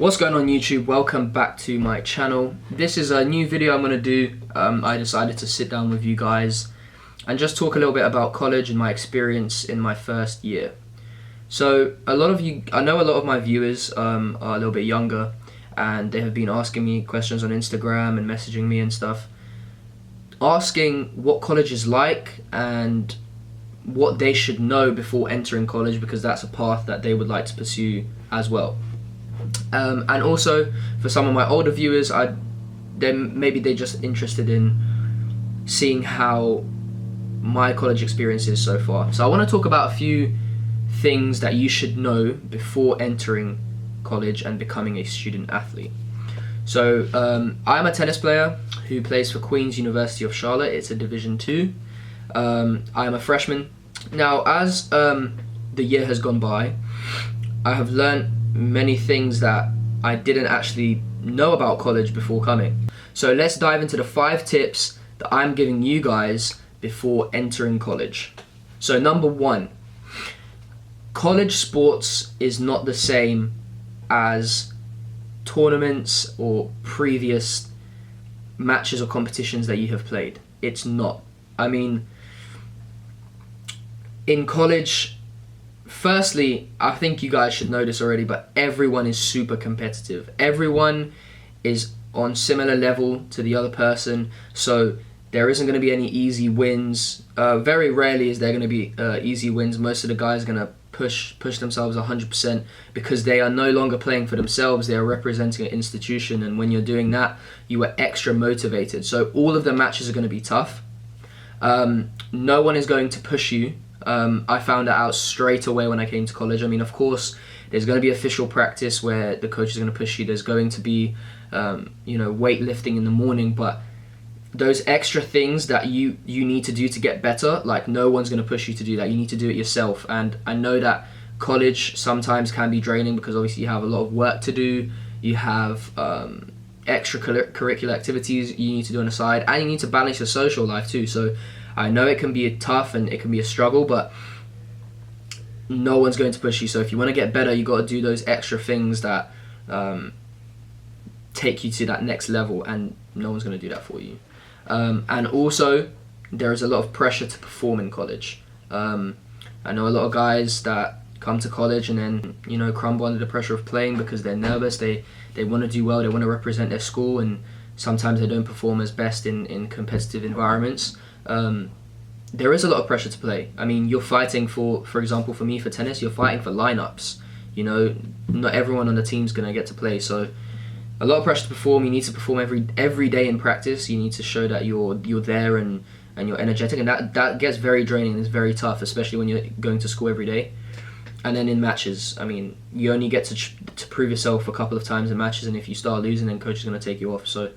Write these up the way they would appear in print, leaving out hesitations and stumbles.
What's going on YouTube? Welcome back to my channel. This is a new video I'm going to do. I decided to sit down with you guys and just talk a little bit about college and my experience in my first year. So I know a lot of my viewers are a little bit younger, and they have been asking me questions on Instagram and messaging me and stuff, asking what college is like and what they should know before entering college, because that's a path that they would like to pursue as well. And also for some of my older viewers, maybe they're just interested in seeing how my college experience is so far. So I want to talk about a few things that you should know before entering college and becoming a student athlete. So I'm a tennis player who plays for Queen's University of Charlotte. It's a Division 2. I am a freshman. Now, as the year has gone by, I have learned many things that I didn't actually know about college before coming. So let's dive into the 5 tips that I'm giving you guys before entering college. So number 1, college sports is not the same as tournaments or previous matches or competitions that you have played. It's not. I mean, in college, firstly, I think you guys should know this already, but everyone is super competitive. Everyone is on similar level to the other person, so there isn't going to be any easy wins. Very rarely is there going to be easy wins. Most of the guys are going to push themselves 100% because they are no longer playing for themselves. They are representing an institution, and when you're doing that, you are extra motivated. So all of the matches are going to be tough. No one is going to push you. I found that out straight away when I came to college. I mean, of course, there's going to be official practice where the coach is going to push you. There's going to be, weightlifting in the morning, but those extra things that you need to do to get better, like, no one's going to push you to do that. You need to do it yourself. And I know that college sometimes can be draining because obviously you have a lot of work to do. You have extracurricular activities you need to do on the side, and you need to balance your social life too. So I know it can be tough and it can be a struggle, but no one's going to push you. So if you want to get better, you got to do those extra things that take you to that next level, and no one's going to do that for you. And also, there is a lot of pressure to perform in college. I know a lot of guys that come to college and then, crumble under the pressure of playing because they're nervous. They want to do well. They want to represent their school, and sometimes they don't perform as best in competitive environments. There is a lot of pressure to play. I mean, you're fighting for example, for me, for tennis, you're fighting for lineups. Not everyone on the team's going to get to play. So a lot of pressure to perform. You need to perform every day in practice. You need to show that you're there and you're energetic, and that gets very draining. It's very tough, especially when you're going to school every day. And then in matches, I mean, you only get to prove yourself a couple of times in matches, and if you start losing, then coach is going to take you off. So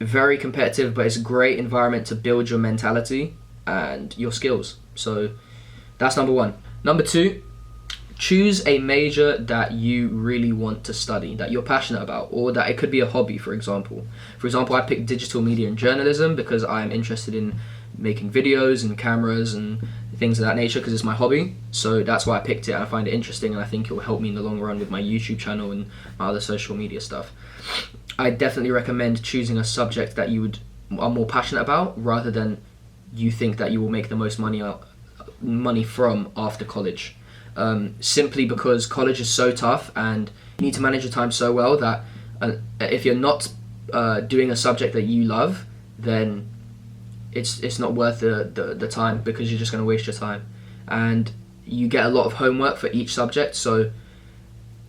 very competitive, but it's a great environment to build your mentality and your skills. So that's number 1. Number 2, choose a major that you really want to study, that you're passionate about, or that it could be a hobby, for example. For example, I picked digital media and journalism because I'm interested in making videos and cameras and things of that nature, because it's my hobby. So that's why I picked it. I find it interesting, and I think it will help me in the long run with my YouTube channel and my other social media stuff. I definitely recommend choosing a subject that you are more passionate about, rather than you think that you will make the most money from after college. Simply because college is so tough, and you need to manage your time so well that if you're not doing a subject that you love, then it's not worth the time, because you're just going to waste your time. And you get a lot of homework for each subject, so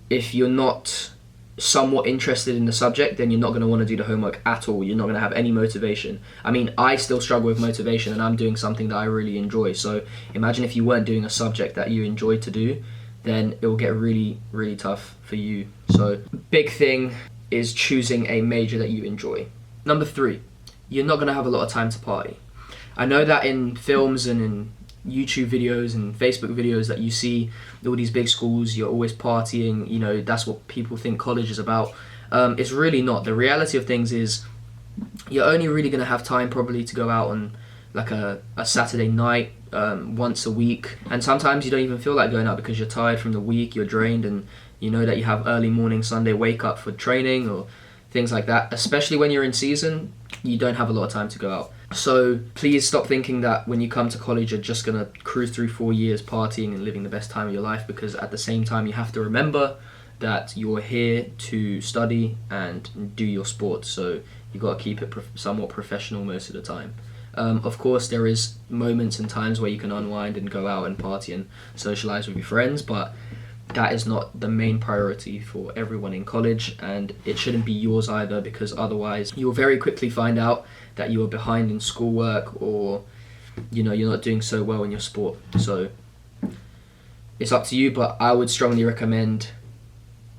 if you're not somewhat interested in the subject, then you're not going to want to do the homework at all. You're not going to have any motivation. I mean, I still struggle with motivation, and I'm doing something that I really enjoy. So imagine if you weren't doing a subject that you enjoyed to do, then it will get really, really tough for you. So big thing is choosing a major that you enjoy. Number 3, you're not going to have a lot of time to party. I know that in films and in YouTube videos and Facebook videos that you see all these big schools, you're always partying, that's what people think college is about. It's really not. The reality of things is you're only really going to have time probably to go out on like a Saturday night once a week, and sometimes you don't even feel like going out because you're tired from the week, you're drained, and You know that you have early morning Sunday wake up for training or things like that. Especially when you're in season, you don't have a lot of time to go out. So please stop thinking that when you come to college you're just going to cruise through 4 years partying and living the best time of your life, because at the same time you have to remember that you're here to study and do your sport. So you've got to keep it somewhat professional most of the time. Of course, there is moments and times where you can unwind and go out and party and socialize with your friends, but that is not the main priority for everyone in college, and it shouldn't be yours either, because otherwise you'll very quickly find out that you are behind in schoolwork, or you're not doing so well in your sport. So it's up to you, but I would strongly recommend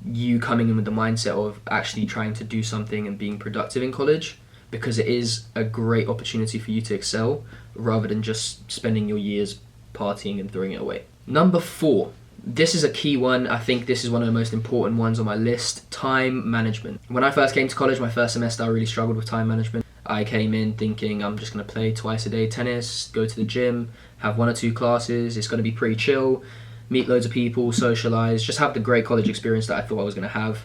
you coming in with the mindset of actually trying to do something and being productive in college, because it is a great opportunity for you to excel rather than just spending your years partying and throwing it away. Number 4. This is a key one. I think this is one of the most important ones on my list: time management. When I first came to college, my first semester, I really struggled with time management. I came in thinking I'm just going to play twice a day tennis, go to the gym, have 1 or 2 classes. It's going to be pretty chill, meet loads of people, socialize, just have the great college experience that I thought I was going to have.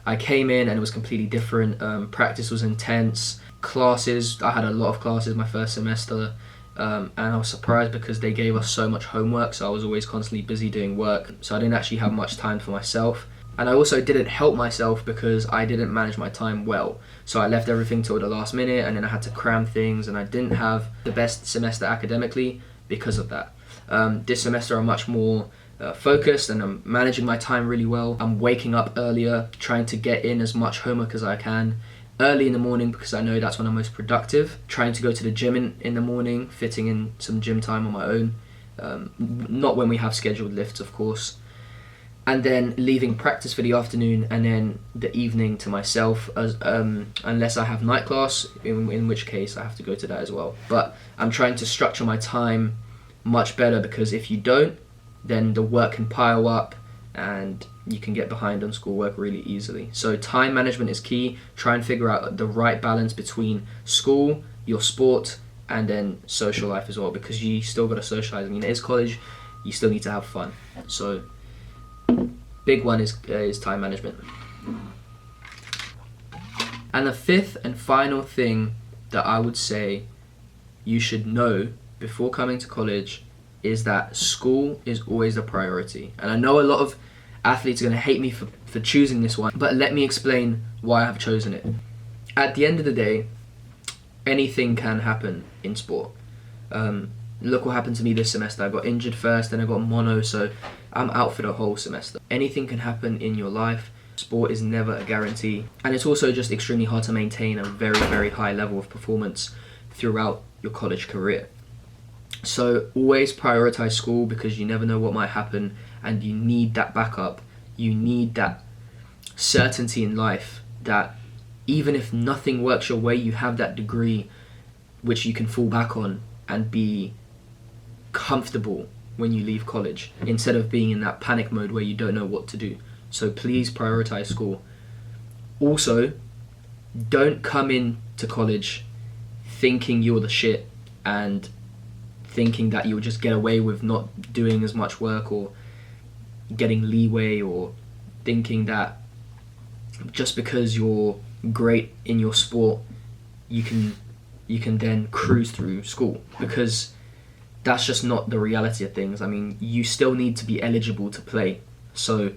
I came in and it was completely different. Practice was intense. Classes, I had a lot of classes my first semester. And I was surprised because they gave us so much homework, so I was always constantly busy doing work, so I didn't actually have much time for myself. And I also didn't help myself because I didn't manage my time well. So I left everything till the last minute, and then I had to cram things, and I didn't have the best semester academically because of that. This semester I'm much more focused, and I'm managing my time really well. I'm waking up earlier, trying to get in as much homework as I can early in the morning, because I know that's when I'm most productive. Trying to go to the gym in the morning, fitting in some gym time on my own, not when we have scheduled lifts, of course. And then leaving practice for the afternoon, and then the evening to myself, unless I have night class, in which case I have to go to that as well. But I'm trying to structure my time much better, because if you don't, then the work can pile up and you can get behind on schoolwork really easily. So time management is key. Try and figure out the right balance between school, your sport, and then social life as well, because you still got to socialize. I mean, it is college, you still need to have fun. So big one is time management. And the 5th and final thing that I would say you should know before coming to college is that school is always a priority. And I know a lot of athletes are going to hate me for choosing this one, but let me explain why I have chosen it. At the end of the day, anything can happen in sport. Look what happened to me this semester. I got injured first, then I got mono, so I'm out for the whole semester. Anything can happen in your life. Sport is never a guarantee, and it's also just extremely hard to maintain a very, very high level of performance throughout your college career. So always prioritize school, because you never know what might happen, and you need that backup. You need that certainty in life that even if nothing works your way, you have that degree which you can fall back on and be comfortable when you leave college, instead of being in that panic mode where you don't know what to do. So please prioritize school. Also, don't come into college thinking you're the shit and thinking that you'll just get away with not doing as much work or getting leeway, or thinking that just because you're great in your sport you can then cruise through school, because that's just not the reality of things. I mean, you still need to be eligible to play, so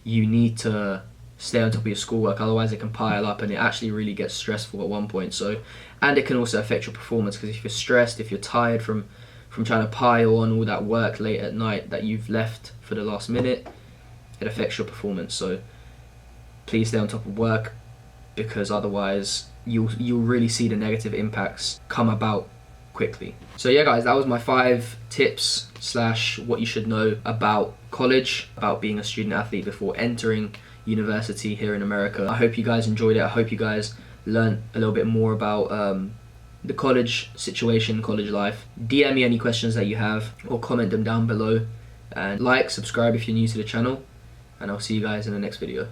you need to stay on top of your schoolwork, otherwise it can pile up and it actually really gets stressful at one point. So, and it can also affect your performance, because if you're stressed, if you're tired from trying to pile on all that work late at night that you've left for the last minute, it affects your performance. So please stay on top of work, because otherwise you'll really see the negative impacts come about quickly. So yeah guys, that was my 5 tips / what you should know about college, about being a student athlete before entering university here in America. I hope you guys enjoyed it. I hope you guys learned a little bit more about the college situation, college life. DM me any questions that you have, or comment them down below, and like, subscribe if you're new to the channel, and I'll see you guys in the next video.